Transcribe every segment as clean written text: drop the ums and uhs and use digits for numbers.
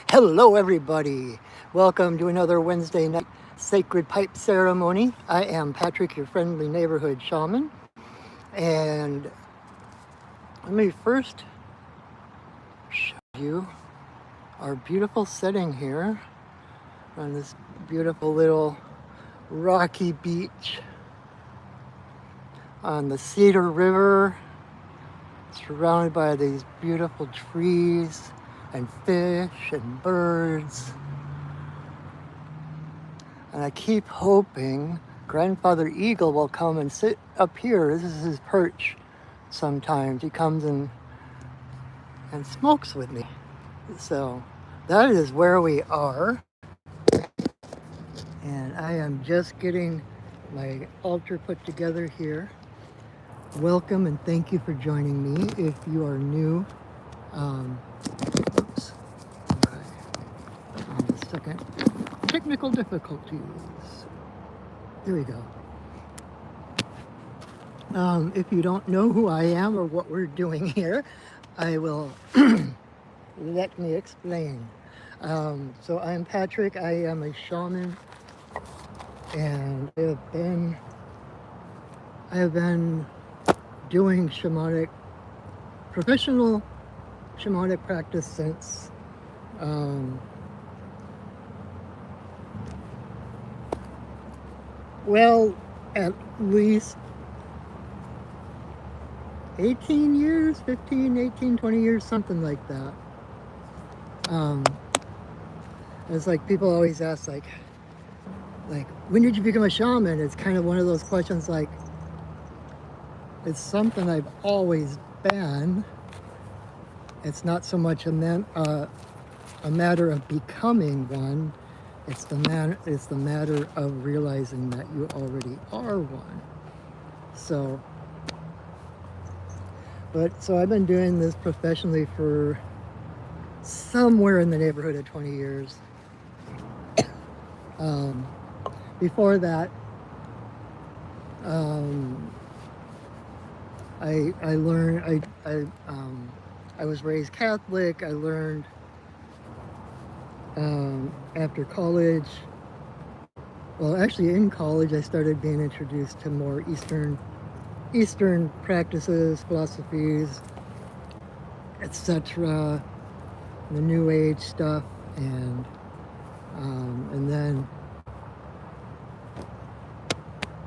Hello, everybody. Welcome to another Wednesday night sacred pipe ceremony. I am Patrick, your friendly neighborhood shaman. And let me first show you our beautiful setting here on this beautiful little rocky beach on the Cedar River, surrounded by these beautiful trees and fish and birds. And I keep hoping Grandfather Eagle will come and sit up here. This is his perch sometimes. He comes and smokes with me. So that is where we are. And I am just getting my altar put together here. Welcome and thank you for joining me. If you are new, oops, okay, on the second, technical difficulties. There we go. If you don't know who I am or what we're doing here, I will let me explain. So I'm Patrick. I am a shaman, and I have been doing professional shamanic practice since well, at least 18 years, 15, 18, 20 years, something like that. It's like people always ask, like, when did you become a shaman? It's kind of one of those questions, like, it's something I've always been. It's not so much a matter of becoming one. It's the matter of realizing that you already are one. So I've been doing this professionally for somewhere in the neighborhood of 20 years. Before that, I learned, I was raised Catholic. I learned after college, well, actually in college, I started being introduced to more Eastern practices, philosophies, etc., the New Age stuff, and then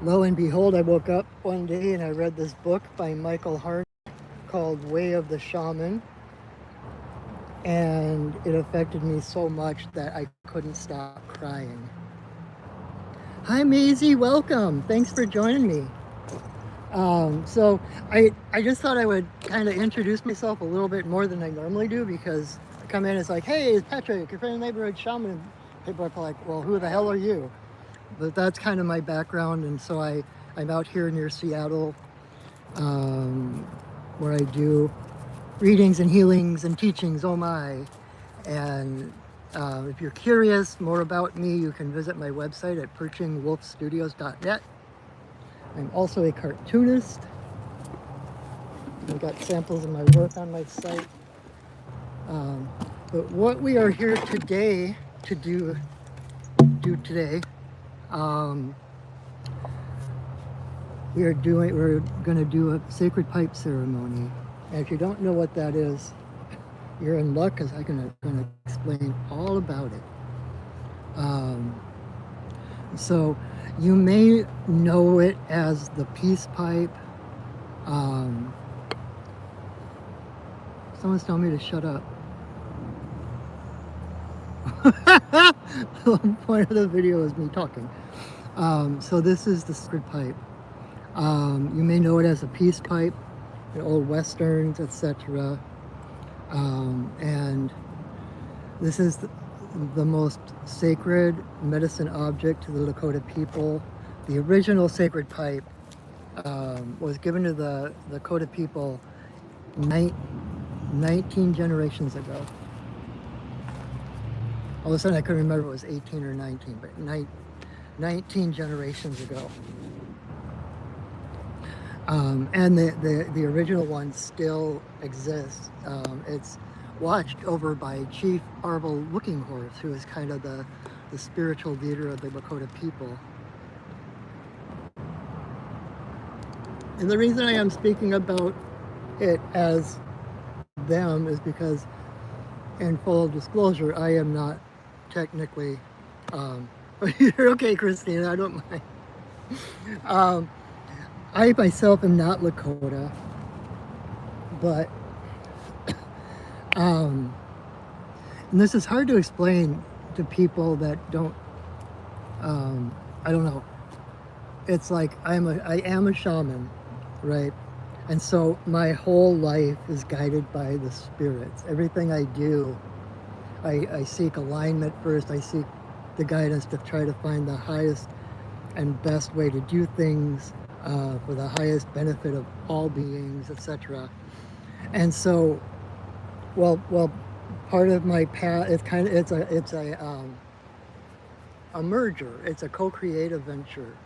lo and behold, I woke up one day and I read this book by Michael Hart called Way of the Shaman, and it affected me so much that I couldn't stop crying. Hi Maisie, welcome. Thanks for joining me. So I just thought I would kind of introduce myself a little bit more than I normally do, because I come in, it's like, hey, it's Patrick, your friend neighborhood shaman. People are like, well, who the hell are you? But that's kind of my background, and so I'm out here near Seattle, where I do readings and healings and teachings, oh my. And if you're curious more about me, you can visit my website at perchingwolfstudios.net. I'm also a cartoonist. I've got samples of my work on my site. But what we are here today to do today, we're going to do a sacred pipe ceremony. And if you don't know what that is, you're in luck, because I'm going to explain all about it. So you may know it as the peace pipe. Someone's telling me to shut up. The point of the video is me talking. So this is the sacred pipe. You may know it as a peace pipe, in old westerns, etc. And this is the most sacred medicine object to the Lakota people. The original sacred pipe was given to the Lakota people 19 generations ago. All of a sudden I couldn't remember if it was 18 or 19, but 19 generations ago. And the original one still exists. It's watched over by Chief Arvel Looking Horse, who is kind of the spiritual leader of the Lakota people. And the reason I am speaking about it as them is because, in full disclosure, I am not technically, you're okay, Christina, I don't mind. I myself am not Lakota, but and this is hard to explain to people that don't, I don't know. It's like I am a shaman, right? And so my whole life is guided by the spirits. Everything I do, I seek alignment first. I seek the guidance to try to find the highest and best way to do things for the highest benefit of all beings, etc. And so, well, part of my path is kind of it's a merger. It's a co-creative venture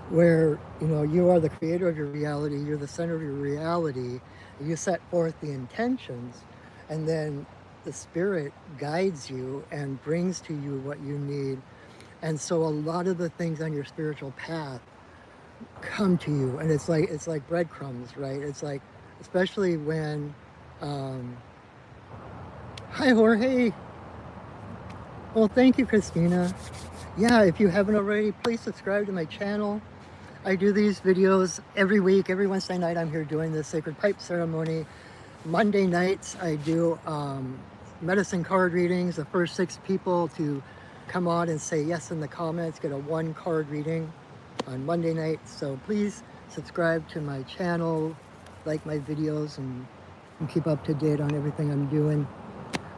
where, you know, you are the creator of your reality, you're the center of your reality, you set forth the intentions, and then the spirit guides you and brings to you what you need. And so a lot of the things on your spiritual path come to you, and it's like breadcrumbs, right? It's like, especially when hi Jorge. Well, thank you, Christina. Yeah, if you haven't already, please subscribe to my channel. I do these videos every week. Every Wednesday night I'm here doing the sacred pipe ceremony. Monday nights I do medicine card readings. The first 6 people to come on and say yes in the comments get a 1 card reading on Monday nights. So please subscribe to my channel, like my videos, and keep up to date on everything I'm doing.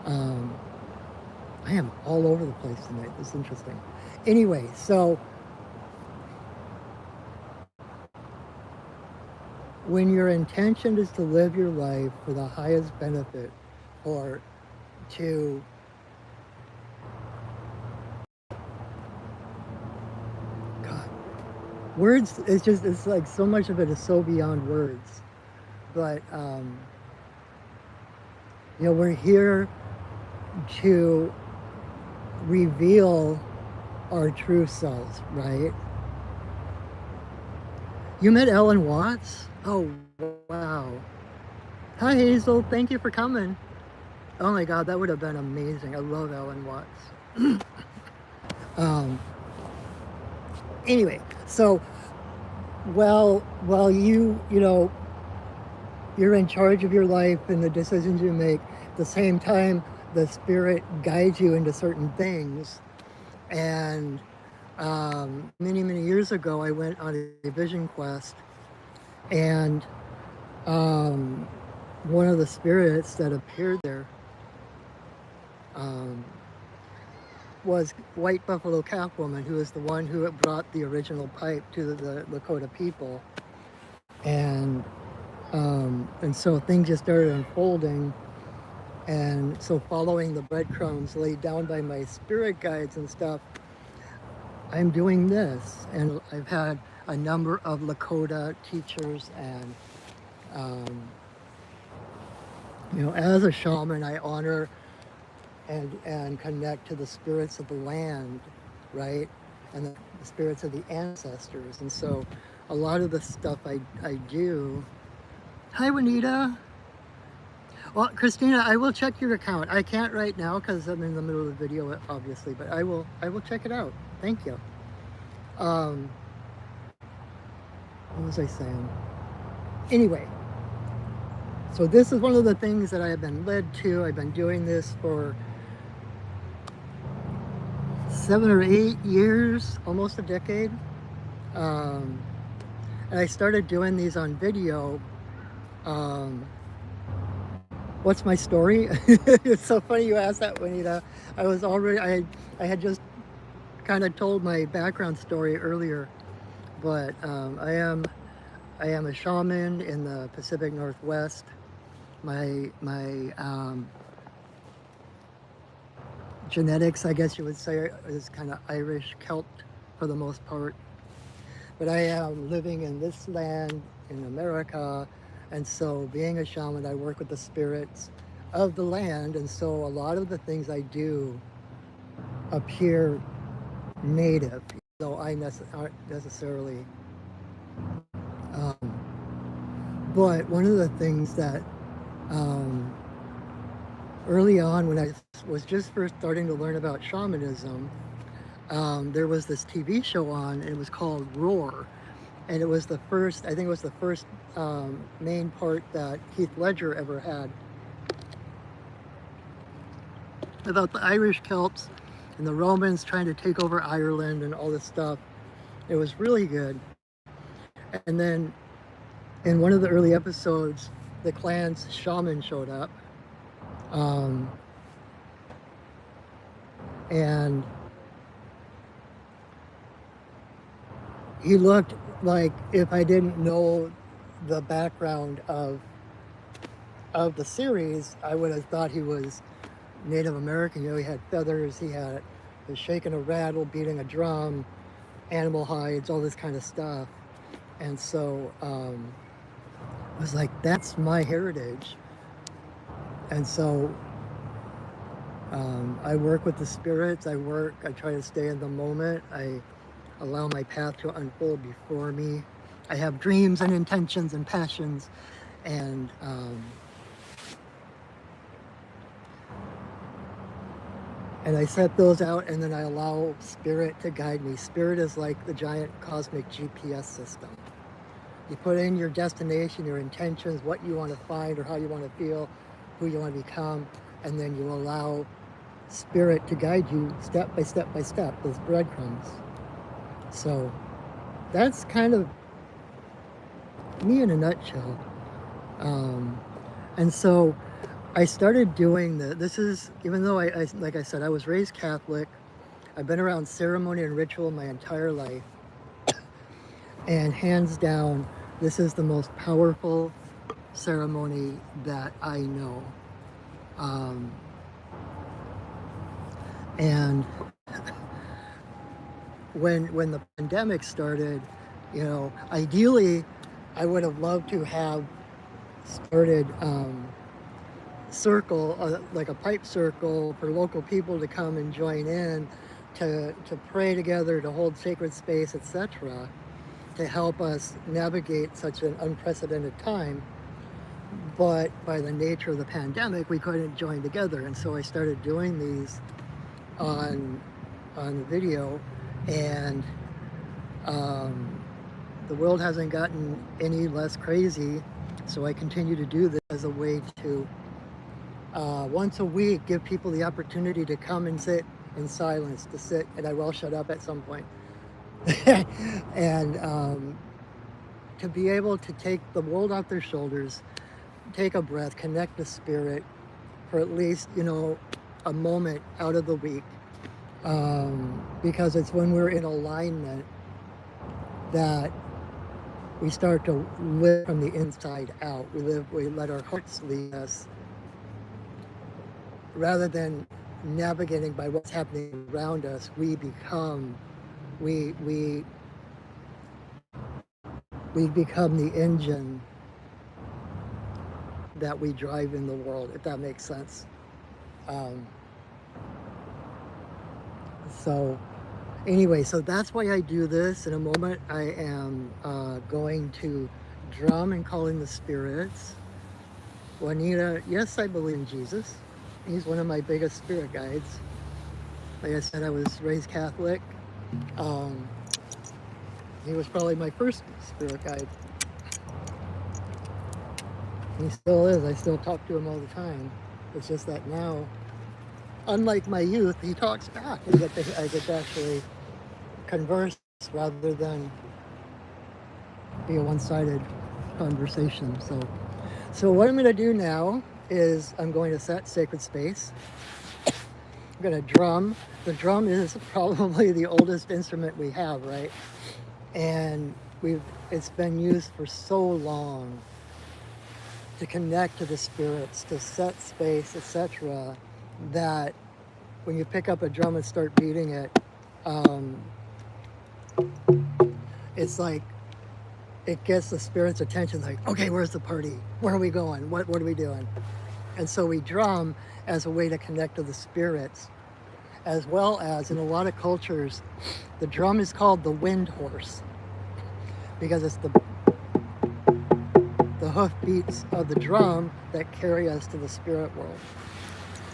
I am all over the place tonight. This is interesting. Anyway, so when your intention is to live your life for the highest benefit, or to God, words, it's like so much of it is so beyond words. But you know, we're here to reveal our true selves, right? You met Alan Watts? Oh, wow. Hi, Hazel. Thank you for coming. Oh my God, that would have been amazing. I love Alan Watts. Anyway, so, well, you know, you're in charge of your life and the decisions you make. At the same time, the spirit guides you into certain things. And many years ago, I went on a vision quest, and one of the spirits that appeared there was White Buffalo Calf Woman, who is the one who had brought the original pipe to the Lakota people. And so things just started unfolding. And so, following the breadcrumbs laid down by my spirit guides and stuff, I'm doing this. And I've had a number of Lakota teachers, and you know, as a shaman, I honor and connect to the spirits of the land, right? And the spirits of the ancestors. And so a lot of the stuff I do. Hi, Juanita. Well, Christina, I will check your account. I can't right now because I'm in the middle of the video, obviously, but I will check it out. Thank you. What was I saying? Anyway, so this is one of the things that I have been led to. I've been doing this for 7 or 8 years, almost a decade. And I started doing these on video. What's my story? It's so funny you asked that, Juanita. I had just kind of told my background story earlier, but I am a shaman in the Pacific Northwest. My genetics, I guess you would say, is kind of Irish Celt for the most part. But I am living in this land in America And so being a shaman, I work with the spirits of the land. And so a lot of the things I do appear native, though aren't necessarily. But one of the things that um, early on, when I was just first starting to learn about shamanism, there was this TV show on, and it was called Roar. And it was the first, I think it was the first main part that Heath Ledger ever had about the Irish Celts and the Romans trying to take over Ireland and all this stuff. It was really good. And then in one of the early episodes, the clan's shaman showed up. And he looked like, if I didn't know the background of the series, I would have thought he was Native American. You know, he had feathers, he was shaking a rattle, beating a drum, animal hides, all this kind of stuff. And so I was like, that's my heritage. And so I work with the spirits. I try to stay in the moment. I allow my path to unfold before me. I have dreams and intentions and passions, and I set those out, and then I allow spirit to guide me. Spirit is like the giant cosmic GPS system. You put in your destination, your intentions, what you want to find or how you want to feel, who you want to become, and then you allow spirit to guide you step by step by step, those breadcrumbs. So that's kind of me in a nutshell. And so I started doing this is, even though I, like I said, I was raised Catholic, I've been around ceremony and ritual my entire life. And hands down, this is the most powerful ceremony that I know. And when the pandemic started, you know, ideally, I would have loved to have started like a pipe circle for local people to come and join in, to pray together, to hold sacred space, etc., to help us navigate such an unprecedented time. But by the nature of the pandemic, we couldn't join together, and so I started doing these on video, and the world hasn't gotten any less crazy, so I continue to do this as a way to once a week give people the opportunity to come and sit in silence, and I will shut up at some point, and to be able to take the world off their shoulders, take a breath, connect with spirit for at least, you know, a moment out of the week, because it's when we're in alignment that we start to live from the inside out. We let our hearts lead us rather than navigating by what's happening around us. We become the engine that we drive in the world, if that makes sense. So anyway, so that's why I do this. In a moment, I am going to drum and call in the spirits. Juanita, yes, I believe in Jesus. He's one of my biggest spirit guides. Like I said, I was raised Catholic. He was probably my first spirit guide. He still is. I still talk to him all the time. It's just that now, unlike my youth, he talks back. I get to actually converse rather than be a one-sided conversation. So what I'm going to do now is I'm going to set sacred space. I'm going to drum. The drum is probably the oldest instrument we have, right? And it's been used for so long to connect to the spirits, to set space, etc., that when you pick up a drum and start beating it, it's like it gets the spirit's attention, like, okay, where's the party? Where are we going? What are we doing? And so we drum as a way to connect to the spirits, as well as in a lot of cultures, the drum is called the wind horse because it's the hoof beats of the drum that carry us to the spirit world.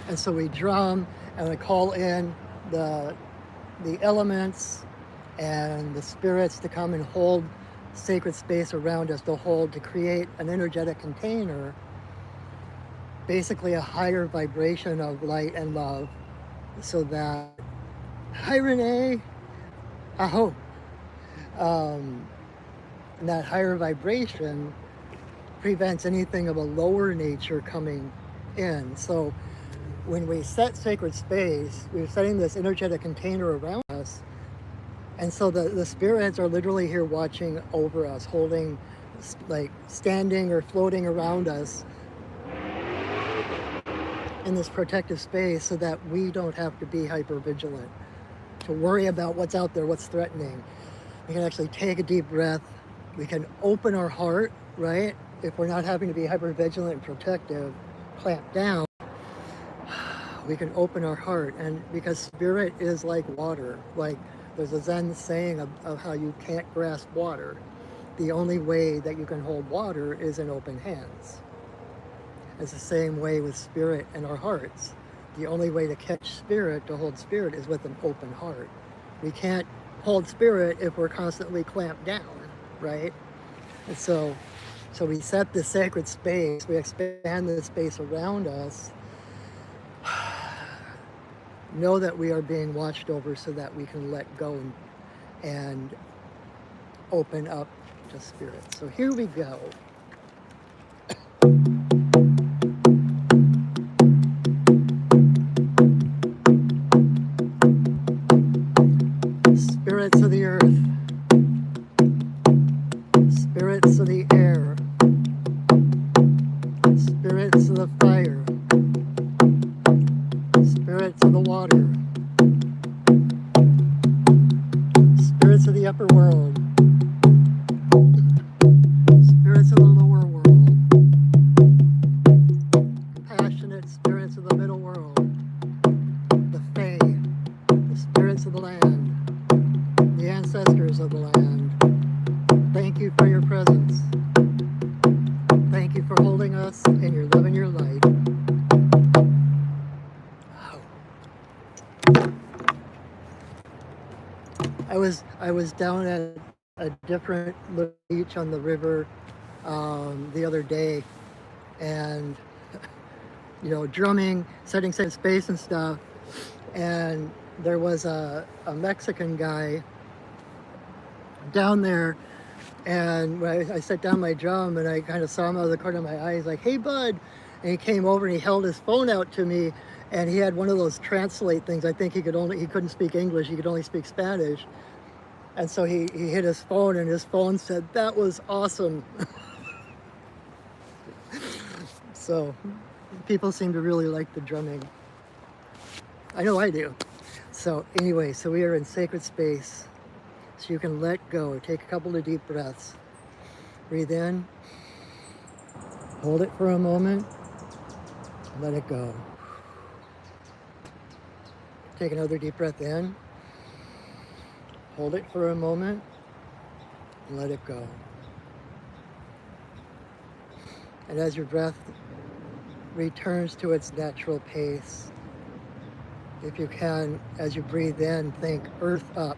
And so we drum and we call in the elements and the spirits to come and hold sacred space around us, to create an energetic container, basically a higher vibration of light and love, so that, hi Renee, aho, that higher vibration prevents anything of a lower nature coming in. So when we set sacred space, we're setting this energetic container around us. And so the spirits are literally here watching over us, holding, like standing or floating around us in this protective space, so that we don't have to be hyper vigilant, to worry about what's out there, what's threatening. We can actually take a deep breath. We can open our heart, right? If we're not having to be hyper vigilant and protective, clamp down, we can open our heart. And because spirit is like water, like there's a Zen saying of how you can't grasp water. The only way that you can hold water is in open hands. It's the same way with spirit and our hearts. The only way to catch spirit, to hold spirit, is with an open heart. We can't hold spirit if we're constantly clamped down, right? And so we set this sacred space, we expand the space around us, know that we are being watched over, so that we can let go and open up to spirit. So here we go. Spirits of the earth, spirits of the air, spirits of the fire, spirits of the water, spirits of the upper world, spirits of the lower world, compassionate spirits of the middle world, the Fae, the spirits of the land, the ancestors of the land. Thank you for your presence. Thank you for holding us in your love and your light. I was down at a different little beach on the river the other day, and drumming, setting space and stuff, and there was a Mexican guy down there, and when I set down my drum and I kind of saw him out of the corner of my eye, he's like, "Hey bud," and he came over and he held his phone out to me, and he had one of those translate things. I think he couldn't speak English, he could only speak Spanish. And so he hit his phone, and his phone said, "That was awesome." So people seem to really like the drumming. I know I do. So anyway, so we are in sacred space. So you can let go. Take a couple of deep breaths. Breathe in. Hold it for a moment. Let it go. Take another deep breath in. Hold it for a moment. And let it go. And as your breath returns to its natural pace, if you can, as you breathe in, think earth up.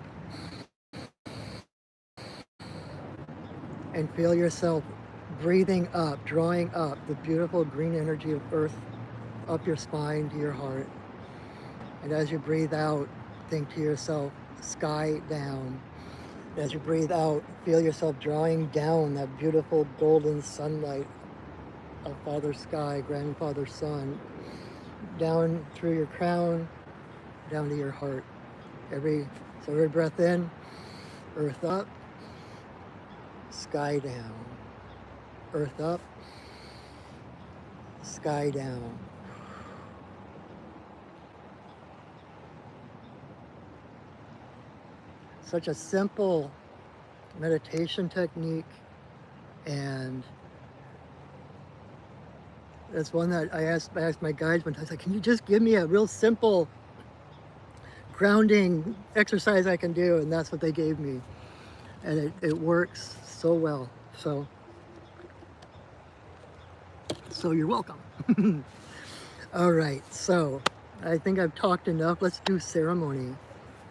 And feel yourself breathing up, drawing up the beautiful green energy of earth up your spine to your heart. And as you breathe out, think to yourself, sky down. And as you breathe out, feel yourself drawing down that beautiful golden sunlight of Father Sky, Grandfather Sun, down through your crown, down to your heart. Every breath in, earth up, sky down. Earth up, sky down. Such a simple meditation technique, And that's one that I asked my guides one time. I was like, can you just give me a real simple grounding exercise I can do? And that's what they gave me. And it works so well. So you're welcome. All right, so I think I've talked enough. Let's do ceremony.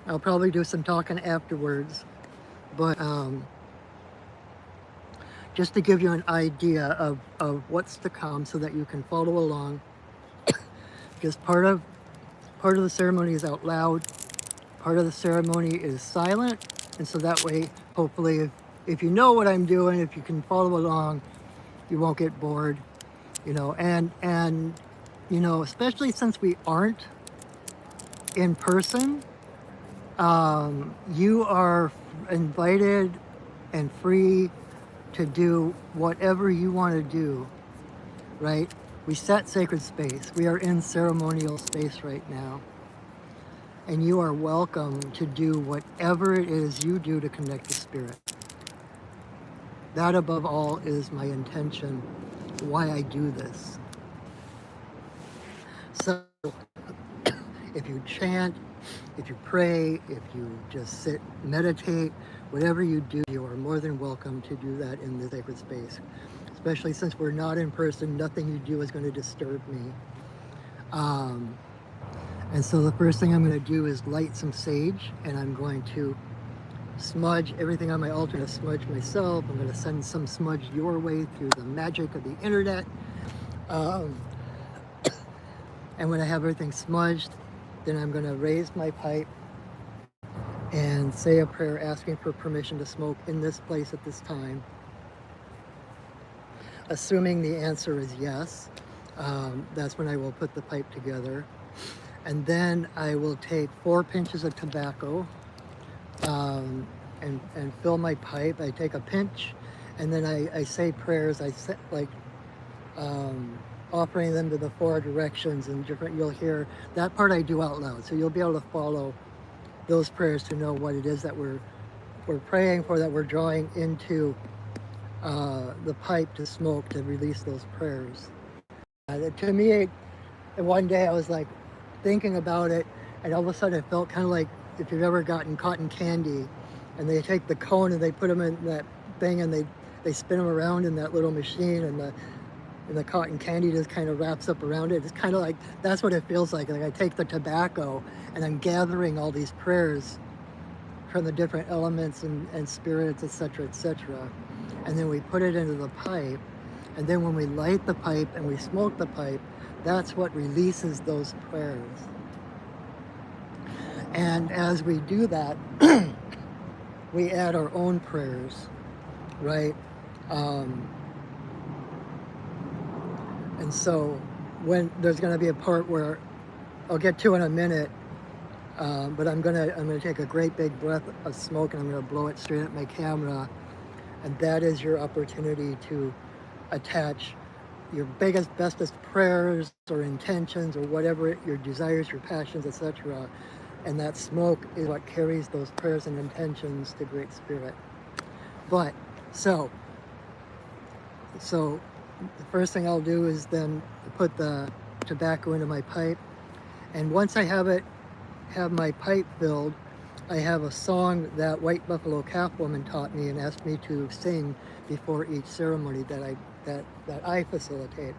I'll probably do some talking afterwards, but just to give you an idea of what's to come so that you can follow along, because part of the ceremony is out loud, part of the ceremony is silent, and so that way, hopefully, if you know what I'm doing, if you can follow along, you won't get bored, you know, and you know, especially since we aren't in person, you are invited and free to do whatever you want to do, right? We set sacred space. We are in ceremonial space right now. And you are welcome to do whatever it is you do to connect to Spirit. That above all is my intention, why I do this. So if you chant, if you pray, if you just sit, meditate, whatever you do, you are more than welcome to do that in the sacred space. Especially since we're not in person, nothing you do is going to disturb me. And so the first thing I'm going to do is light some sage, and I'm going to smudge everything on my altar. I'm going to smudge myself. I'm going to send some smudge your way through the magic of the internet. And when I have everything smudged, then I'm going to raise my pipe and say a prayer asking for permission to smoke in this place at this time. Assuming the answer is yes, that's when I will put the pipe together. And then I will take 4 pinches of tobacco and fill my pipe. I take a pinch, and then I say prayers. I say, like, offering them to the 4 directions and different, you'll hear that part I do out loud. So you'll be able to follow those prayers to know what it is that we're praying for, that we're drawing into the pipe to smoke to release those prayers. To me, one day I was like thinking about it, and all of a sudden it felt kind of like if you've ever gotten cotton candy and they take the cone and they put them in that thing and they spin them around in that little machine, and the cotton candy just kind of wraps up around it. It's kind of like, that's what it feels like. Like I take the tobacco and I'm gathering all these prayers from the different elements and spirits, etc., etc. And then we put it into the pipe. And then when we light the pipe and we smoke the pipe, that's what releases those prayers. And as we do that, we add our own prayers, right? And so when there's going to be a part where I'll get to in a minute, but I'm gonna take a great big breath of smoke and I'm gonna blow it straight at my camera, and that is your opportunity to attach your biggest, bestest prayers or intentions or whatever, your desires, your passions, etc. And that smoke is what carries those prayers and intentions to Great Spirit. But so the first thing I'll do is then put the tobacco into my pipe, and once I have my pipe filled, I have a song that White Buffalo Calf Woman taught me and asked me to sing before each ceremony that I facilitate.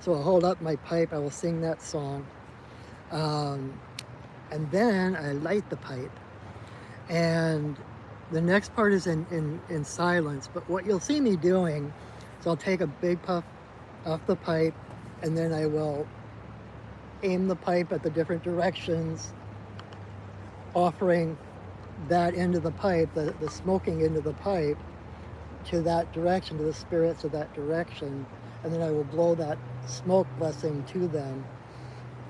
So I'll hold up my pipe, I will sing that song, and then I light the pipe. And the next part is in silence, but what you'll see me doing is I'll take a big puff off the pipe, and then I will aim the pipe at the different directions, offering that end of the pipe, the smoking end of the pipe, to that direction, to the spirits of that direction, and then I will blow that smoke blessing to them,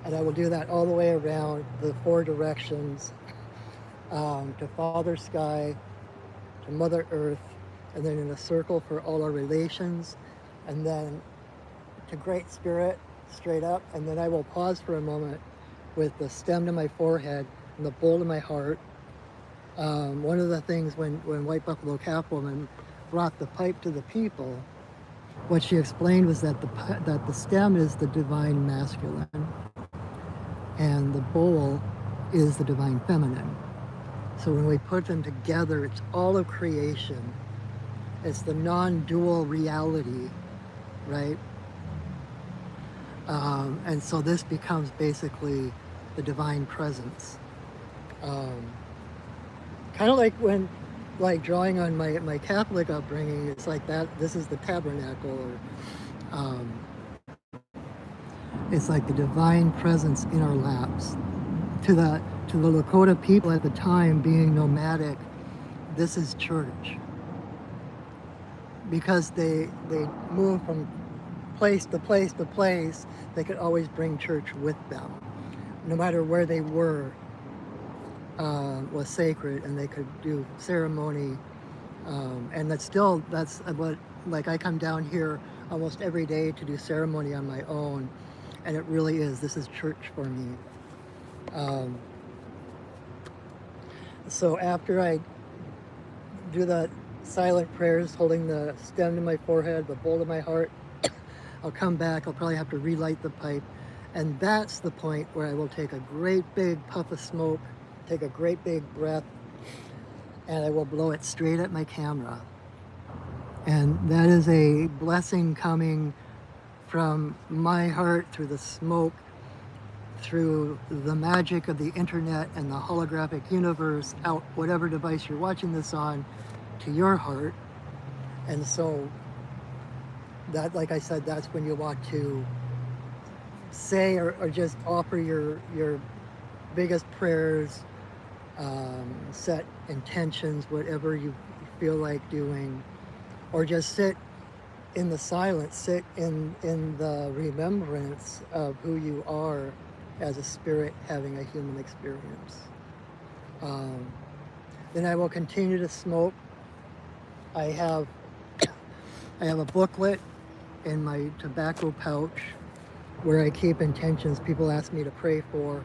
and I will do that all the way around the 4 directions, to Father Sky, to Mother Earth, and then in a circle for all our relations, and then to Great Spirit, straight up, and then I will pause for a moment with the stem to my forehead and the bowl to my heart. One of the things when White Buffalo Calf Woman brought the pipe to the people, what she explained was that the stem is the divine masculine, and the bowl is the divine feminine. So when we put them together, it's all of creation. It's the non-dual reality, right? And so this becomes basically the divine presence. Kind of like when, like drawing on my Catholic upbringing, it's like that. This is the tabernacle, or it's like the divine presence in our laps. To the Lakota people at the time, being nomadic, this is church, because they moved from place to place to place. They could always bring church with them, no matter where they were. Was sacred, and they could do ceremony, and that's what, like, I come down here almost every day to do ceremony on my own, and it really is, this is church for me. So after I do the silent prayers, holding the stem to my forehead, the bowl to my heart, I'll come back. I'll probably have to relight the pipe, and that's the point where I will take a great big puff of smoke, take a great big breath, and I will blow it straight at my camera. And that is a blessing coming from my heart through the smoke, through the magic of the internet and the holographic universe, out whatever device you're watching this on, to your heart. And so that, like I said, that's when you want to say or just offer your biggest prayers, set intentions, whatever you feel like doing, or just sit in the silence, sit in the remembrance of who you are as a spirit having a human experience. Then I will continue to smoke. I have a booklet in my tobacco pouch where I keep intentions people ask me to pray for.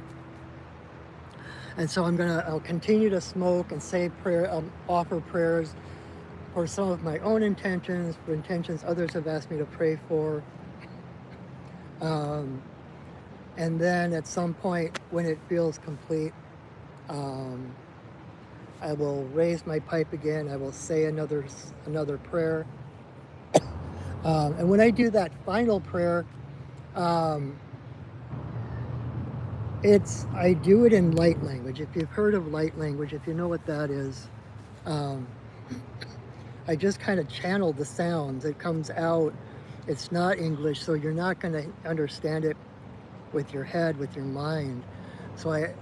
And so I'll continue to smoke and say prayer, offer prayers for some of my own intentions, for intentions others have asked me to pray for. And then at some point when it feels complete, I will raise my pipe again. I will say another prayer. And when I do that final prayer, I do it in light language. If you've heard of light language, if you know what that is, I just kind of channel the sounds. It comes out. It's not English, so you're not going to understand it with your head, with your mind. So I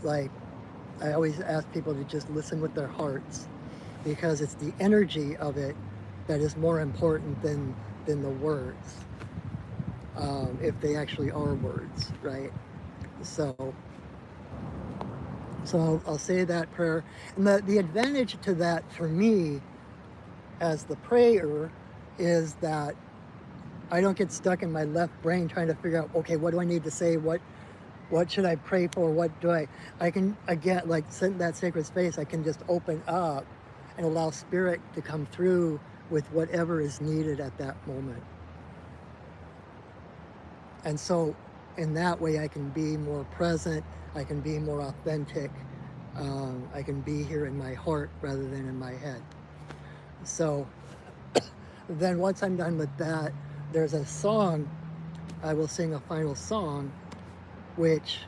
always ask people to just listen with their hearts, because it's the energy of it that is more important than the words, if they actually are words, right? So I'll say that prayer. And the advantage to that for me as the prayer is that I don't get stuck in my left brain trying to figure out, okay, what do I need to say? What should I pray for? What do I can, again, like, sit in that sacred space, I can just open up and allow spirit to come through with whatever is needed at that moment. And so in that way, I can be more present, I can be more authentic, I can be here in my heart rather than in my head. So then once I'm done with that, there's a song, I will sing a final song, which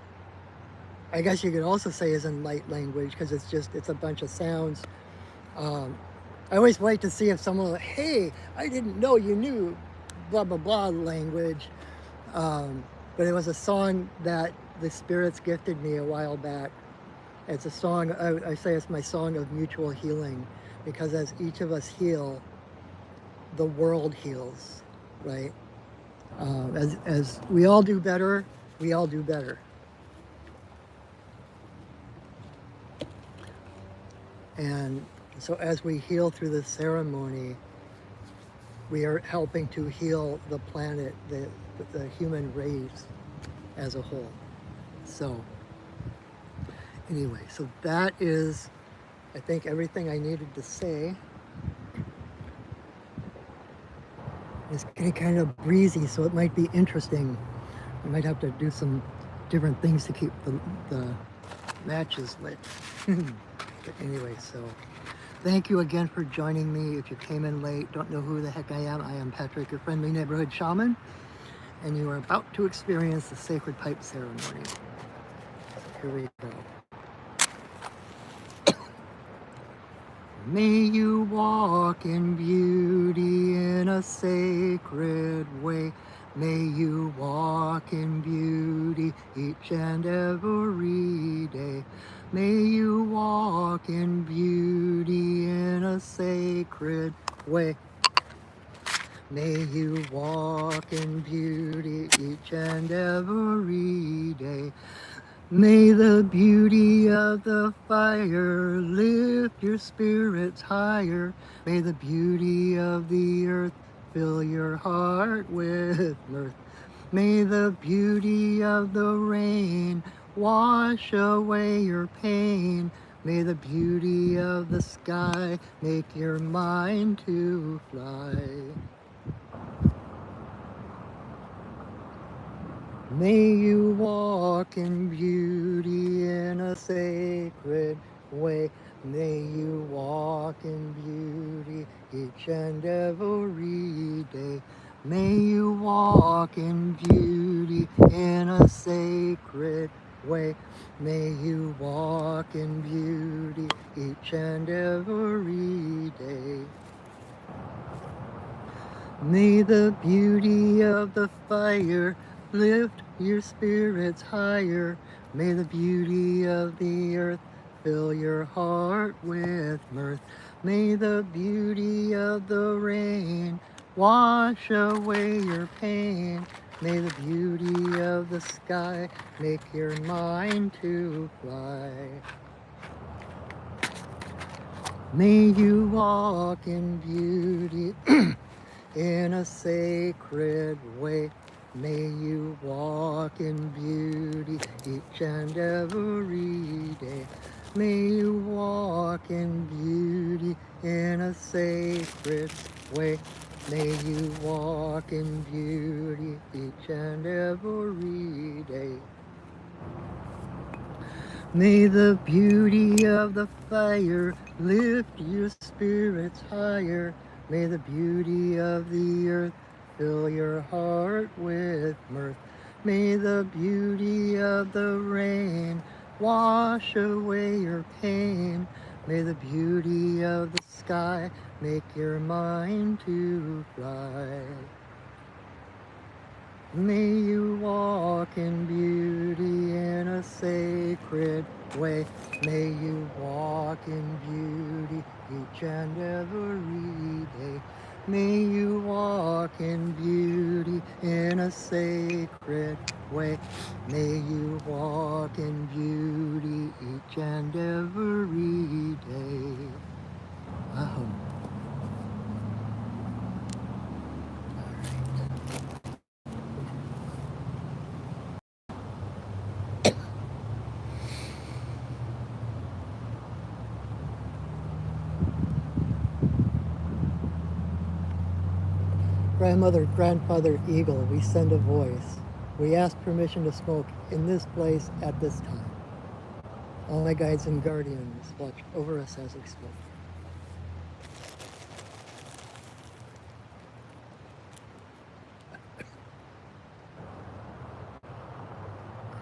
I guess you could also say is in light language, because it's a bunch of sounds. I always wait to see if someone will, hey, I didn't know you knew blah, blah, blah language. But it was a song that the spirits gifted me a while back. It's a song, I say it's my song of mutual healing, because as each of us heal, the world heals, right? As we all do better, we all do better. And so as we heal through this ceremony, we are helping to heal the planet, the human race as a whole. So anyway, so that is, I think, everything I needed to say. It's getting kind of breezy, so it might be interesting. I might have to do some different things to keep the matches lit. But anyway, so thank you again for joining me. If you came in late, don't know who the heck I am Patrick, your friendly neighborhood shaman, and you are about to experience the sacred pipe ceremony. So here we go. May you walk in beauty in a sacred way. May you walk in beauty each and every day. May you walk in beauty in a sacred way. May you walk in beauty each and every day. May the beauty of the fire lift your spirits higher. May the beauty of the earth fill your heart with mirth. May the beauty of the rain wash away your pain. May the beauty of the sky make your mind to fly. May you walk in beauty in a sacred way. May you walk in beauty each and every day. May you walk in beauty in a sacred way. May you walk in beauty each and every day. May the beauty of the fire lift your spirits higher. May the beauty of the earth fill your heart with mirth. May the beauty of the rain wash away your pain. May the beauty of the sky make your mind to fly. May you walk in beauty in a sacred way. May you walk in beauty each and every day. May you walk in beauty in a sacred way. May you walk in beauty each and every day. May the beauty of the fire lift your spirits higher. May the beauty of the earth fill your heart with mirth. May the beauty of the rain wash away your pain. May the beauty of the sky make your mind to fly. May you walk in beauty in a sacred way. May you walk in beauty each and every day. May you walk in beauty in a sacred way. May you walk in beauty each and every day. Wow. Grandmother, grandfather, eagle, we send a voice. We ask permission to smoke in this place at this time. All my guides and guardians watch over us as we smoke.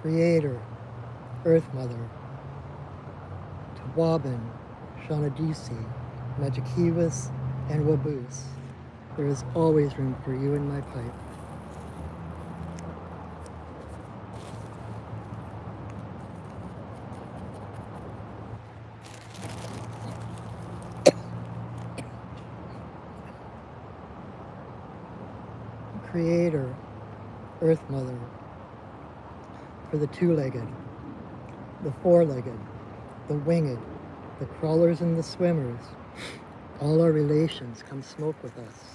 Creator, Earth Mother, Tawabin, Shanadisi, Magikivas, and Waboose. There is always room for you in my pipe. Creator, Earth Mother, for the two-legged, the four-legged, the winged, the crawlers and the swimmers, all our relations, come smoke with us.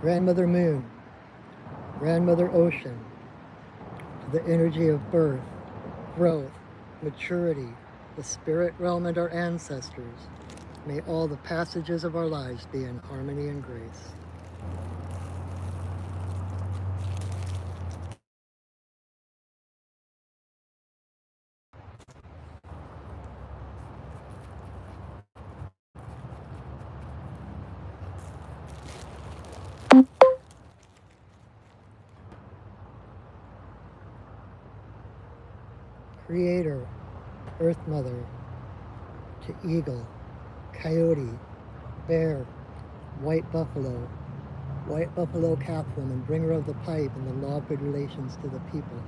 Grandmother Moon, Grandmother Ocean, to the energy of birth, growth, maturity, the spirit realm and our ancestors. May all the passages of our lives be in harmony and grace. Creator, Earth Mother, to eagle, coyote, bear, white buffalo Catwoman, bringer of the pipe and the law of good relations to the people.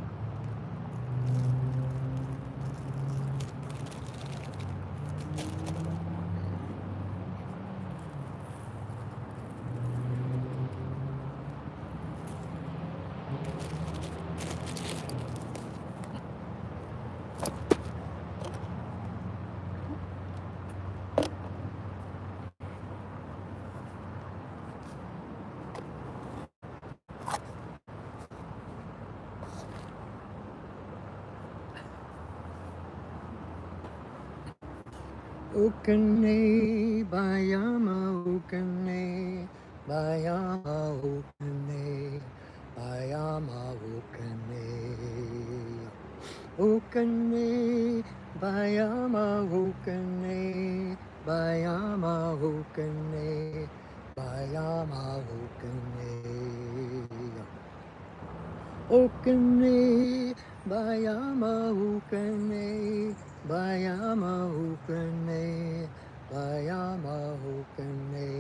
Okane, Bayama, Okane, Bayama, Okane, Bayama, Okane. Okane, Bayama, Okane, Bayama, Okane, Bayama, Okane. Okane, Bayama, Okane, Bayama, Okane, Bayama, Okane.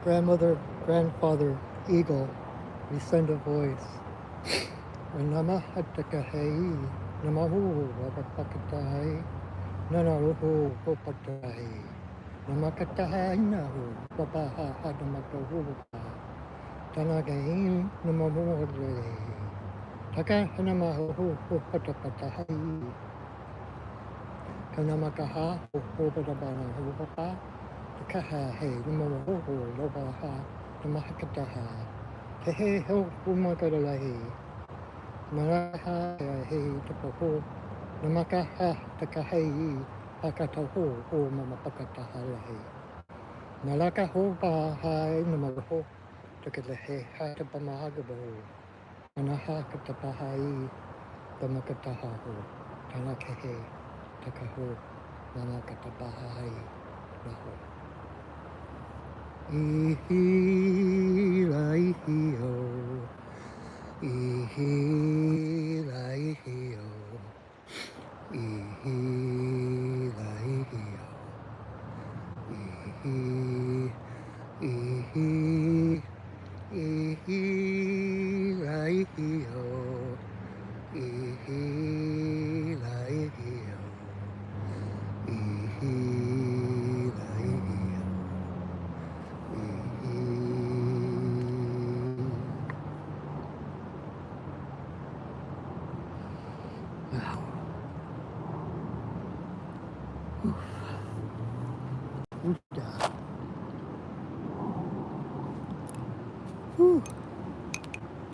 grandmother, grandfather, eagle, we send a voice. Namahatakahi, Namahu, Wapakatai, Nanaruhu, Kopatai, Namakatahi, Nahu, Papaha, Hadamakahu, Tanagain, Namamu, Taka Hanamahu, Patapatahi, Kanamakaha, Hopadabana, Hupapa, Takaha, Hey, Namahu, Lobaha, Namakataha, Hey, Ho, Umakadalahi. Maraha he tapaho namakaha takahei hakataho o mamapakatahalahe. Nalaka ho bahai namaho takalahe hatapamahagabaho. Manaha katapahai tamakatahaho. Tanakahe takaho mamakatapahai naho. Ihi laihi ho. Ihi laihi ho. Ihi laihi ho. Ihi, ihi, ihi laihi ho. Ihi laihi ho. Ihi laihi ho. Ihi. Wow. Whew.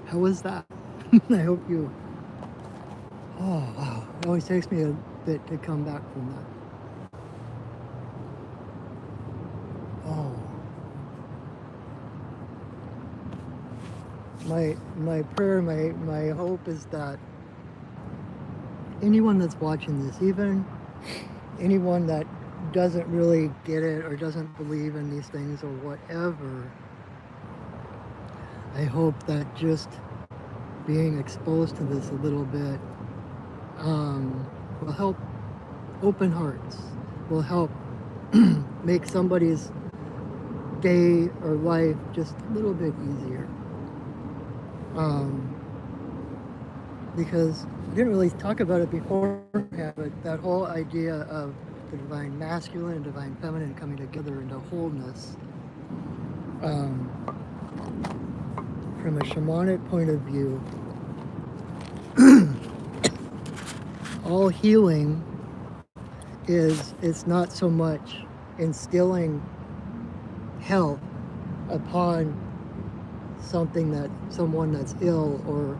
How was that? I hope you. Oh, wow. It always takes me a bit to come back from that. Oh. My prayer, my hope is that anyone that's watching this, even anyone that doesn't really get it or doesn't believe in these things or whatever, I hope that just being exposed to this a little bit will help open hearts, will help make somebody's day or life just a little bit easier. Because I didn't really talk about it beforehand, but that whole idea of the divine masculine and divine feminine coming together into wholeness, from a shamanic point of view, all healing it's not so much instilling health upon someone that's ill, or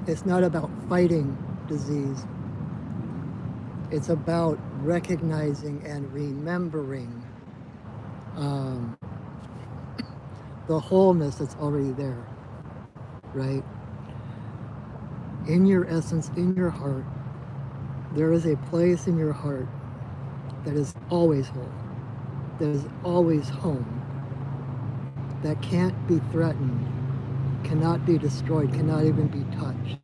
it's not about fighting disease. It's about recognizing and remembering the wholeness that's already there, right? In your essence, in your heart, there is a place in your heart that is always whole, that is always home, that can't be threatened, cannot be destroyed, cannot even be touched.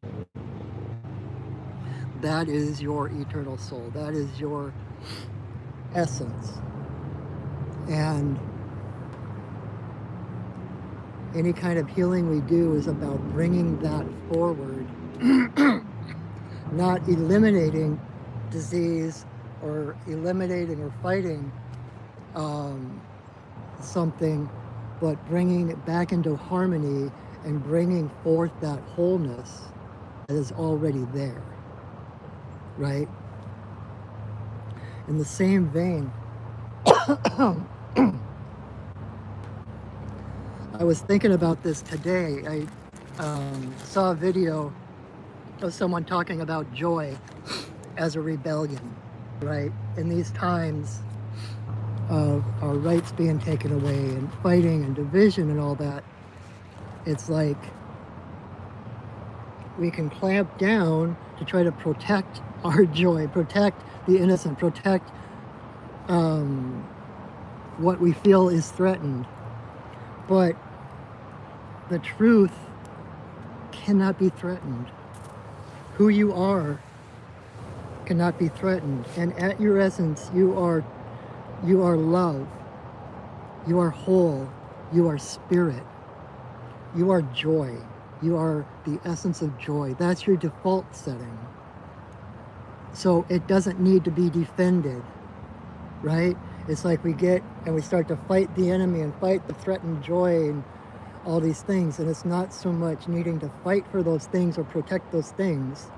That is your eternal soul. That is your essence. And any kind of healing we do is about bringing that forward, not eliminating disease or eliminating or fighting something, but bringing it back into harmony and bringing forth that wholeness that is already there, right? In the same vein, I was thinking about this today. I saw a video of someone talking about joy as a rebellion, right? In these times of our rights being taken away and fighting and division and all that, it's like we can clamp down to try to protect our joy, protect the innocent, protect what we feel is threatened. But the truth cannot be threatened. Who you are cannot be threatened. And at your essence, you are You are love. You are whole. You are spirit. You are joy. You are the essence of joy. That's your default setting. So it doesn't need to be defended, right? It's like we get and we start to fight the enemy and fight the threatened joy and all these things. And it's not so much needing to fight for those things or protect those things.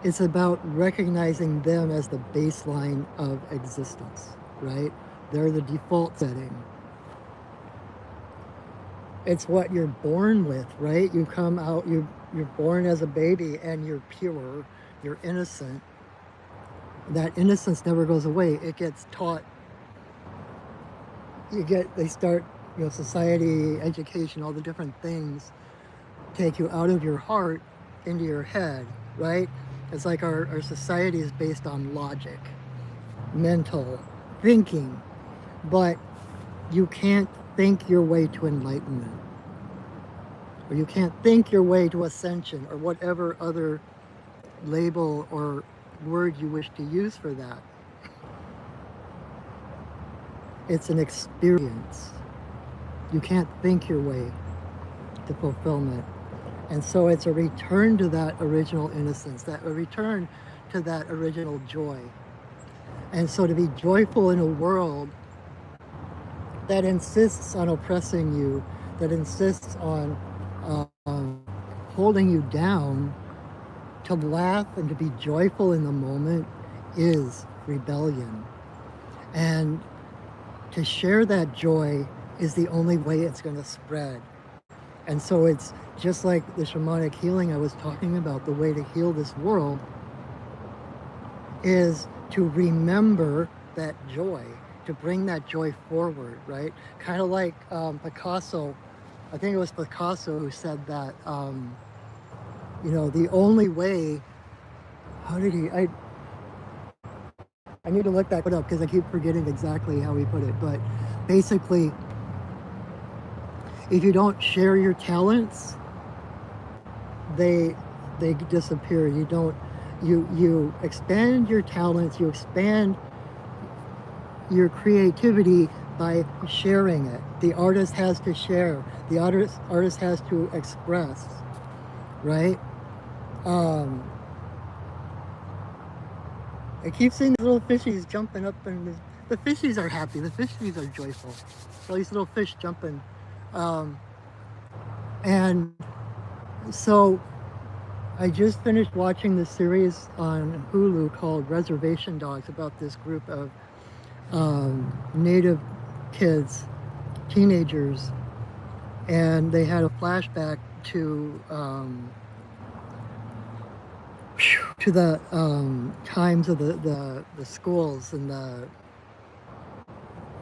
It's about recognizing them as the baseline of existence, right? They're the default setting. It's what you're born with, right? You come out, you're born as a baby and you're pure, you're innocent. That innocence never goes away. It gets taught. They start, society, education, all the different things take you out of your heart into your head, right? It's like our society is based on logic, mental thinking, but you can't think your way to enlightenment, or you can't think your way to ascension, or whatever other label or word you wish to use for that. It's an experience. You can't think your way to fulfillment. And so it's a return to that original innocence, a return to that original joy. And so to be joyful in a world that insists on oppressing you, that insists on holding you down, to laugh and to be joyful in the moment is rebellion. And to share that joy is the only way it's going to spread. And so it's just like the shamanic healing I was talking about. The way to heal this world is to remember that joy, to bring that joy forward, right? Kind of like Picasso. I think it was Picasso who said that, the only way, how did he, I need to look that up because I keep forgetting exactly how he put it. But basically, if you don't share your talents, they disappear. You expand your talents, you expand your creativity by sharing it. The artist has to share. The artist has to express, right? I keep seeing these little fishies jumping up, and the fishies are happy. The fishies are joyful. All these little fish jumping. And so I just finished watching this series on Hulu called Reservation Dogs, about this group of Native kids, teenagers, and they had a flashback to the times of the schools, and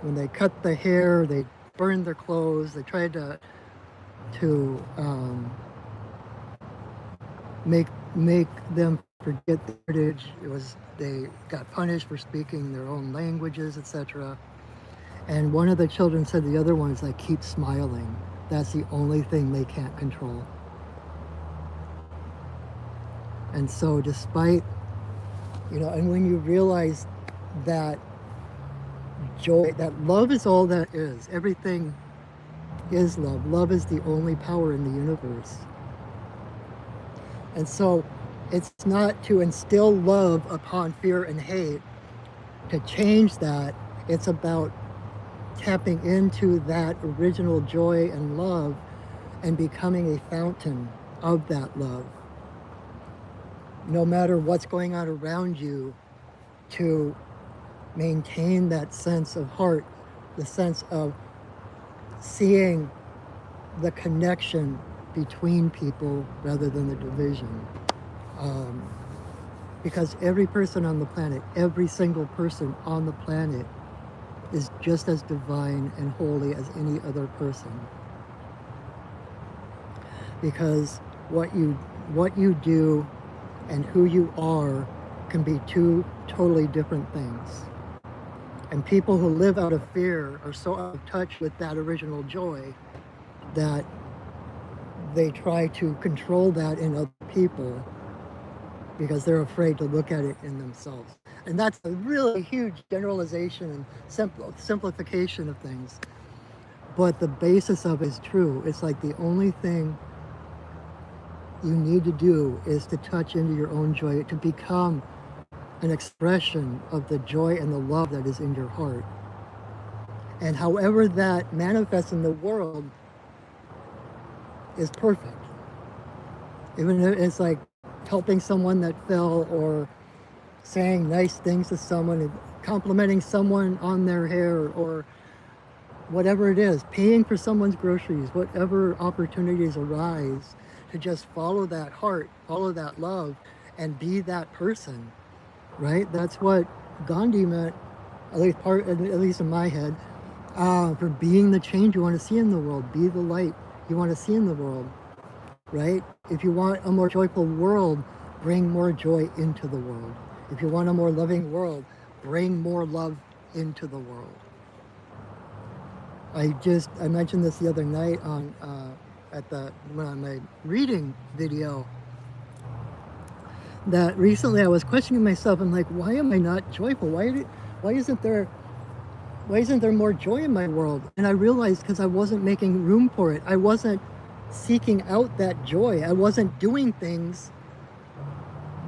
when they cut the hair, they burned their clothes, they tried to make them forget the heritage. They got punished for speaking their own languages, etc. And one of the children said to the other one, is like, keep smiling. That's the only thing they can't control. And so despite, and when you realize that joy, that love is all that is, everything is love. Love is the only power in the universe. And so it's not to instill love upon fear and hate, to change that. It's about tapping into that original joy and love and becoming a fountain of that love. No matter what's going on around you, to maintain that sense of heart, the sense of seeing the connection between people rather than the division. Because every person on the planet, every single person on the planet is just as divine and holy as any other person. Because what you do and who you are can be two totally different things. And people who live out of fear are so out of touch with that original joy that they try to control that in other people because they're afraid to look at it in themselves. And that's a really huge generalization and simplification of things. But the basis of it is true. It's like the only thing you need to do is to touch into your own joy, to become an expression of the joy and the love that is in your heart. And however that manifests in the world is perfect. Even if it's like helping someone that fell, or saying nice things to someone, complimenting someone on their hair, or whatever it is, paying for someone's groceries, whatever opportunities arise, to just follow that heart, follow that love, and be that person, right? That's what Gandhi meant, at least in my head, for being the change you want to see in the world. Be the light you want to see in the world, right? If you want a more joyful world, bring more joy into the world. If you want a more loving world, bring more love into the world. I mentioned this the other night on my reading video, that recently I was questioning myself. I'm like, why am I not joyful? Why isn't there more joy in my world? And I realized because I wasn't making room for it. I wasn't seeking out that joy. I wasn't doing things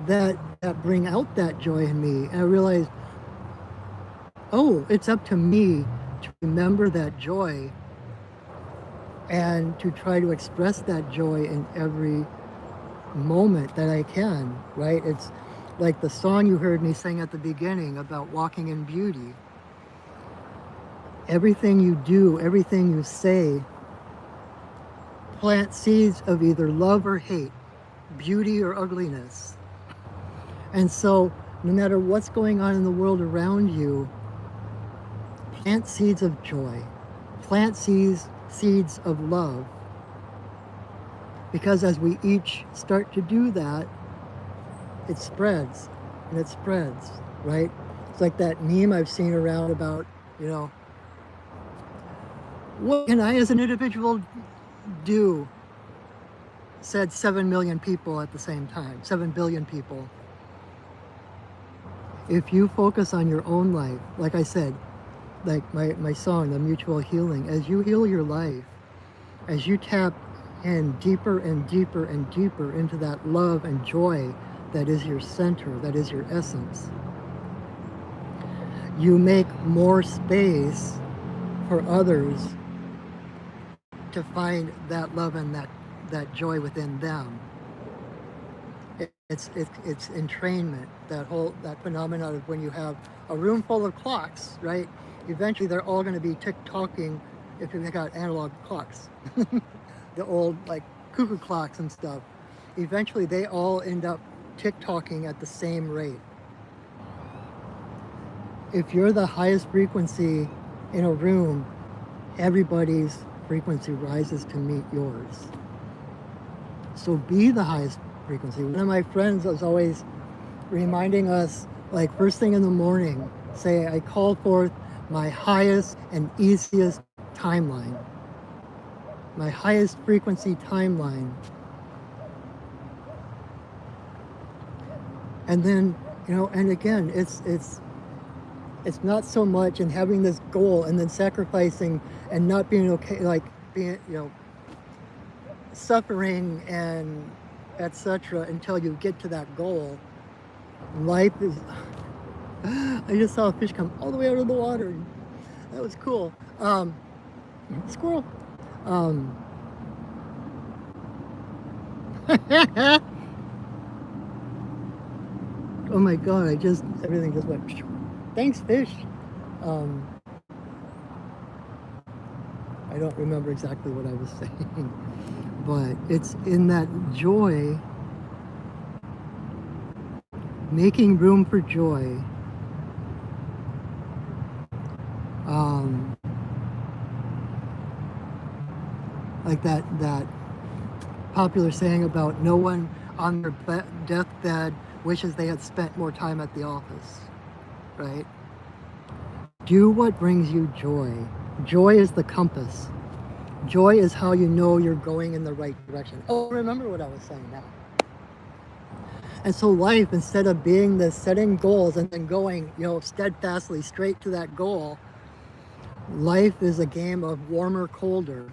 that bring out that joy in me. And I realized, oh, it's up to me to remember that joy and to try to express that joy in every moment that I can, right? It's like the song you heard me sing at the beginning about walking in beauty. Everything you do, everything you say, plant seeds of either love or hate, beauty or ugliness. And so no matter what's going on in the world around you, plant seeds of joy, plant seeds of love. Because as we each start to do that, it spreads and it spreads, right? It's like that meme I've seen around about, what can I as an individual do? Said 7 million people at the same time, 7 billion people. If you focus on your own life, like I said, like my song, The Mutual Healing, as you heal your life, as you tap in deeper and deeper and deeper into that love and joy that is your center, that is your essence, you make more space for others to find that love and that joy within them. It's entrainment, that phenomenon of when you have a room full of clocks, right? Eventually they're all going to be tick-tocking, if you got analog clocks, the old like cuckoo clocks and stuff. Eventually they all end up tick-tocking at the same rate. If you're the highest frequency in a room, everybody's frequency rises to meet yours. So be the highest frequency. One of my friends was always reminding us, like first thing in the morning, say, I call forth my highest and easiest timeline, my highest frequency timeline. And then, and again, it's not so much in having this goal and then sacrificing and not being okay, like being, suffering and etc. until you get to that goal. Life is, I just saw a fish come all the way out of the water. That was cool. Squirrel. Oh my God, everything just went, thanks fish. I don't remember exactly what I was saying, but it's in that joy, making room for joy. Like that popular saying about no one on their deathbed wishes they had spent more time at the office, right? Do what brings you joy. Joy is the compass. Joy is how you know you're going in the right direction. Oh, remember what I was saying now. And so life, instead of being this setting goals and then going, steadfastly straight to that goal, life is a game of warmer, colder.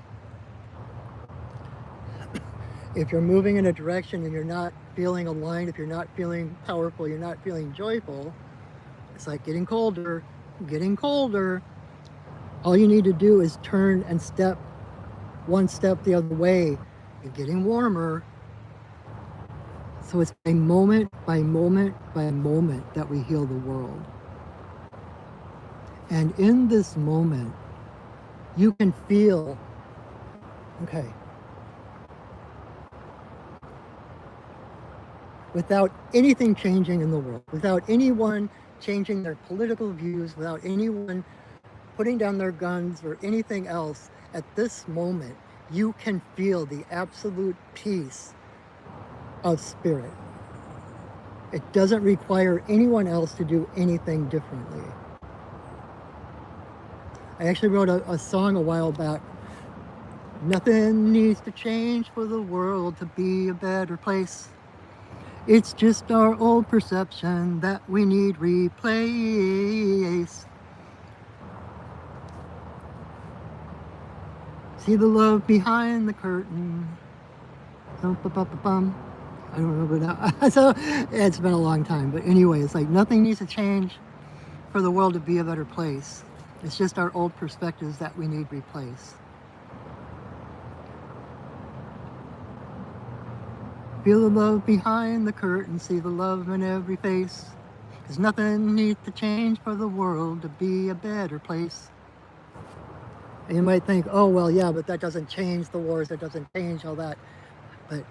If you're moving in a direction and you're not feeling aligned, if you're not feeling powerful, you're not feeling joyful, it's like getting colder, getting colder. All you need to do is turn and step one step the other way. You're getting warmer. So it's a moment by moment by moment that we heal the world. And in this moment, you can feel, okay, without anything changing in the world, without anyone changing their political views, without anyone putting down their guns or anything else, at this moment, you can feel the absolute peace of spirit. It doesn't require anyone else to do anything differently. I actually wrote a song a while back. Nothing needs to change for the world to be a better place. It's just our old perception that we need replace. See the love behind the curtain. I don't remember now. So it's been a long time, but anyway, it's like nothing needs to change for the world to be a better place. It's just our old perspectives that we need replaced. Feel the love behind the curtain, see the love in every face. Cause nothing needs to change for the world to be a better place. And you might think, oh, well, yeah, but that doesn't change the wars, that doesn't change all that. But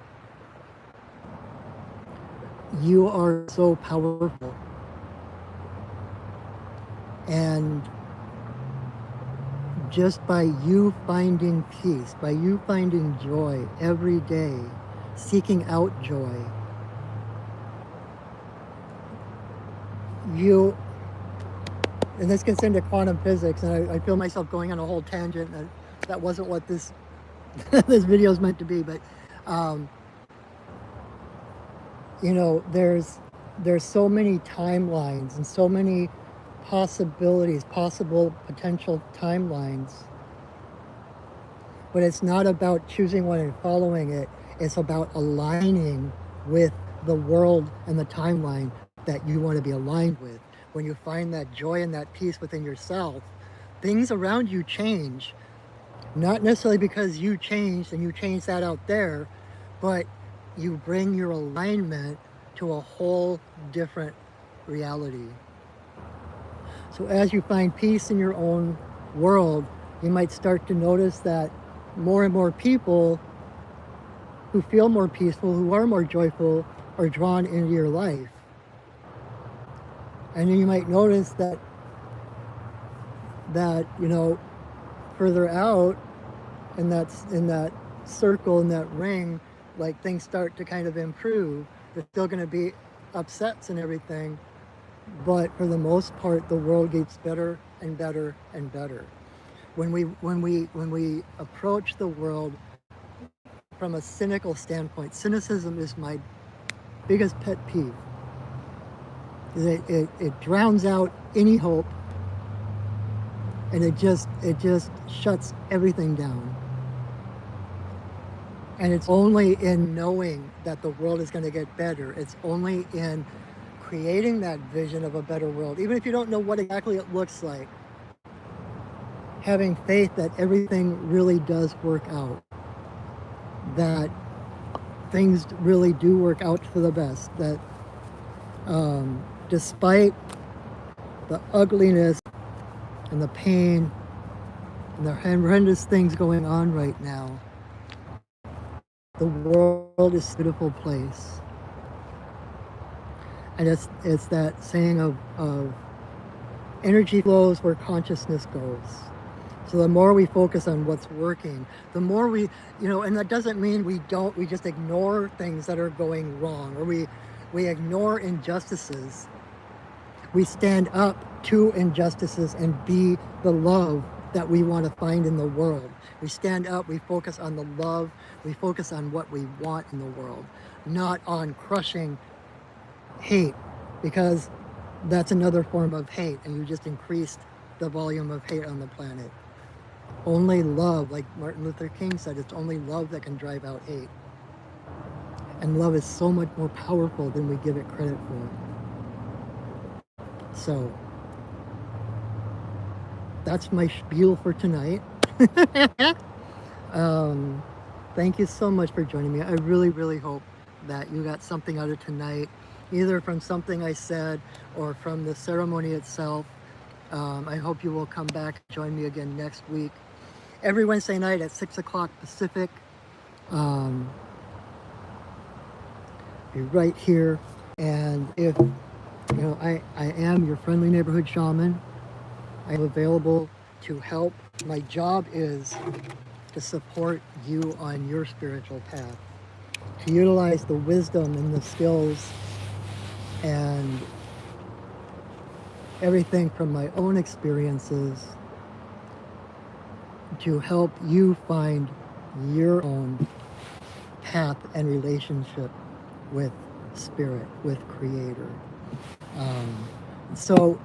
you are so powerful. And just by you finding peace, by you finding joy every day, seeking out joy, and this gets into quantum physics, and I feel myself going on a whole tangent, and that wasn't what this this video is meant to be, but there's so many timelines and so many possibilities, possible potential timelines, but it's not about choosing one and following it. It's about aligning with the world and the timeline that you want to be aligned with. When you find that joy and that peace within yourself, things around you change. Not necessarily because you changed and you changed that out there, but you bring your alignment to a whole different reality. So as you find peace in your own world, you might start to notice that more and more people who feel more peaceful, who are more joyful, are drawn into your life. And then you might notice that further out in that circle, in that ring, like things start to kind of improve. There's still going to be upsets and everything, but for the most part, the world gets better and better and better. When we approach the world from a cynical standpoint, cynicism is my biggest pet peeve. It drowns out any hope, and it just shuts everything down. And it's only in knowing that the world is going to get better. It's only in creating that vision of a better world, even if you don't know what exactly it looks like. Having faith that everything really does work out, that things really do work out for the best, that despite the ugliness and the pain and the horrendous things going on right now, the world is a beautiful place. And it's that saying of energy flows where consciousness goes. So the more we focus on what's working, the more we, and that doesn't mean we just ignore things that are going wrong, or we ignore injustices. We stand up to injustices and be the love that we want to find in the world. We stand up, we focus on the love, we focus on what we want in the world, not on crushing hate, because that's another form of hate, and you just increased the volume of hate on the planet. Only love, like Martin Luther King said, it's only love that can drive out hate. And love is so much more powerful than we give it credit for. So that's my spiel for tonight. Thank you so much for joining me. I really, really hope that you got something out of tonight, either from something I said or from the ceremony itself. I hope you will come back and join me again next week, every Wednesday night at 6 o'clock Pacific. Be right here. And if, I am your friendly neighborhood shaman. I'm available to help. My job is to support you on your spiritual path, to utilize the wisdom and the skills and everything from my own experiences to help you find your own path and relationship with spirit, with creator. So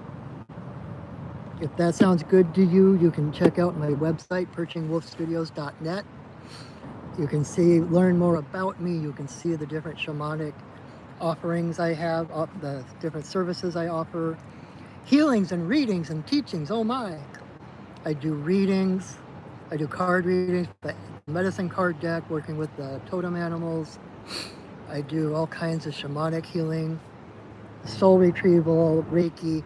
if that sounds good to you, you can check out my website, perchingwolfstudios.net. You can learn more about me. You can see the different shamanic offerings I have, the different services I offer, healings and readings and teachings. Oh my! I do readings. I do card readings, the medicine card deck, working with the totem animals. I do all kinds of shamanic healing, soul retrieval, Reiki,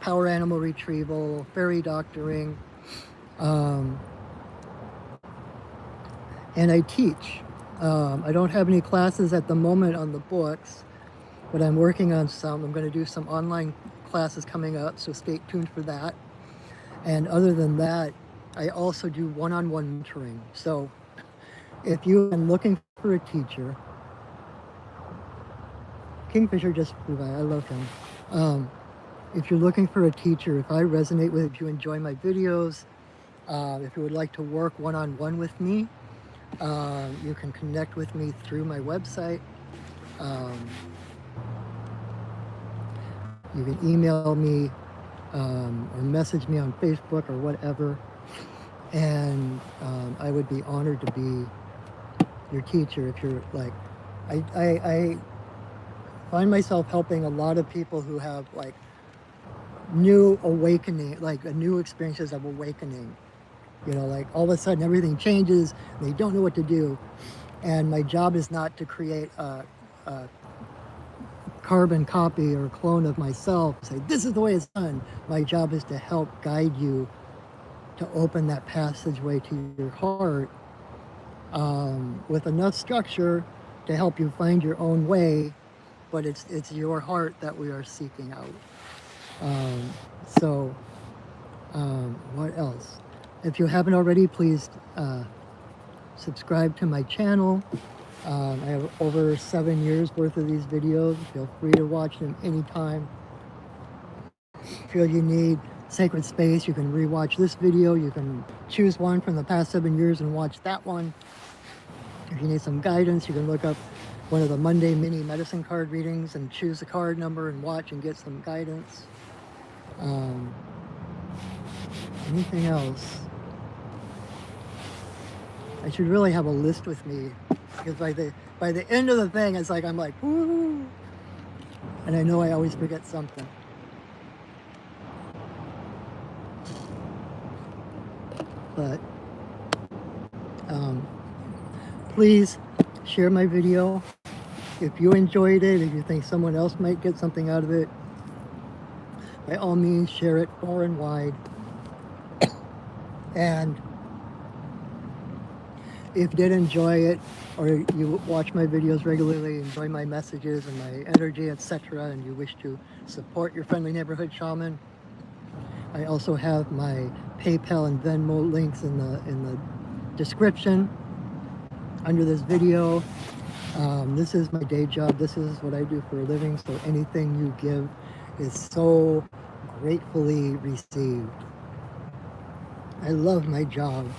power animal retrieval, fairy doctoring, and I teach. I don't have any classes at the moment on the books, but I'm working on some. I'm going to do some online classes coming up, so stay tuned for that. And other than that, I also do one-on-one mentoring. So if you are looking for a teacher, Kingfisher just flew by, I love him. If you're looking for a teacher, if I resonate with, if you enjoy my videos, if you would like to work one-on-one with me, you can connect with me through my website. You can email me or message me on Facebook or whatever, and I would be honored to be your teacher. If you're like, I find myself helping a lot of people who have like new awakening, like new experiences of awakening. Like all of a sudden everything changes, they don't know what to do. And my job is not to create a carbon copy or clone of myself, say this is the way it's done. My job is to help guide you to open that passageway to your heart with enough structure to help you find your own way, but it's your heart that we are seeking out. What else? If you haven't already, please subscribe to my channel. I have over 7 years worth of these videos. Feel free to watch them anytime. Feel you need sacred space, you can rewatch this video. You can choose one from the past 7 years and watch that one. If you need some guidance, you can look up one of the Monday mini medicine card readings and choose the card number and watch and get some guidance. Anything else? I should really have a list with me, because by the end of the thing, it's like I'm like, woo, and I know I always forget something. But please share my video if you enjoyed it. If you think someone else might get something out of it, by all means share it far and wide. And if you did enjoy it, or you watch my videos regularly, enjoy my messages and my energy, etc., and you wish to support your friendly neighborhood shaman, I also have my PayPal and Venmo links in the description under this video. This is my day job. This is what I do for a living, so anything you give is so gratefully received. I love my job,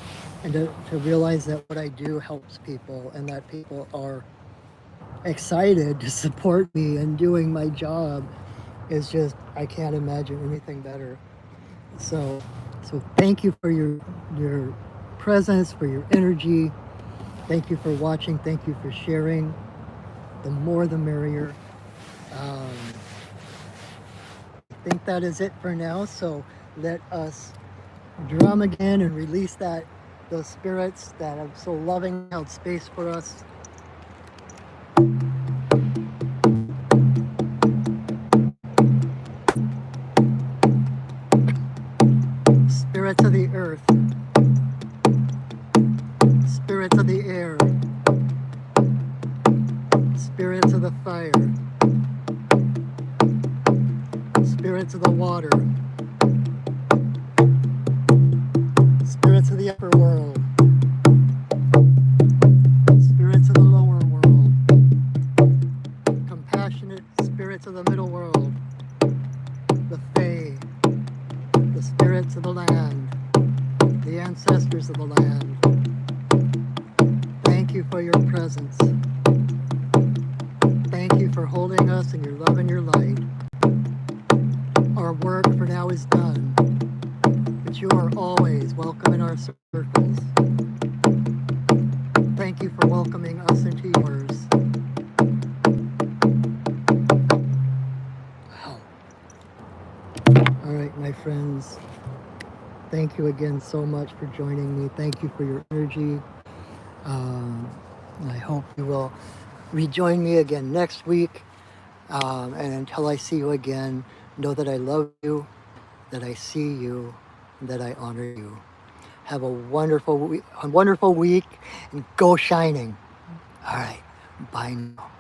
and to realize that what I do helps people, and that people are excited to support me in doing my job is just, I can't imagine anything better. So, so thank you for your presence, for your energy. Thank you for watching. Thank you for sharing. The more the merrier. Um, I think that is it for now. So let us drum again and release those spirits that have so loving held space for us. Spirits of the earth, spirits of the air, spirits of the fire, spirits of the water, spirits of the upper world, spirits of the lower world, compassionate spirits of the middle world, the Fae, the spirits of the land, the ancestors of the land. Thank you for your presence. Thank you for holding us in your love and your light. Our work for now is done, but you are always welcome in our circles. Thank you for welcoming us into yours. Wow. All right, my friends. Thank you again so much for joining me. Thank you for your energy. I hope you will rejoin me again next week. And until I see you again, know that I love you, that I see you, that I honor you. Have a wonderful week, and go shining. All right, bye now.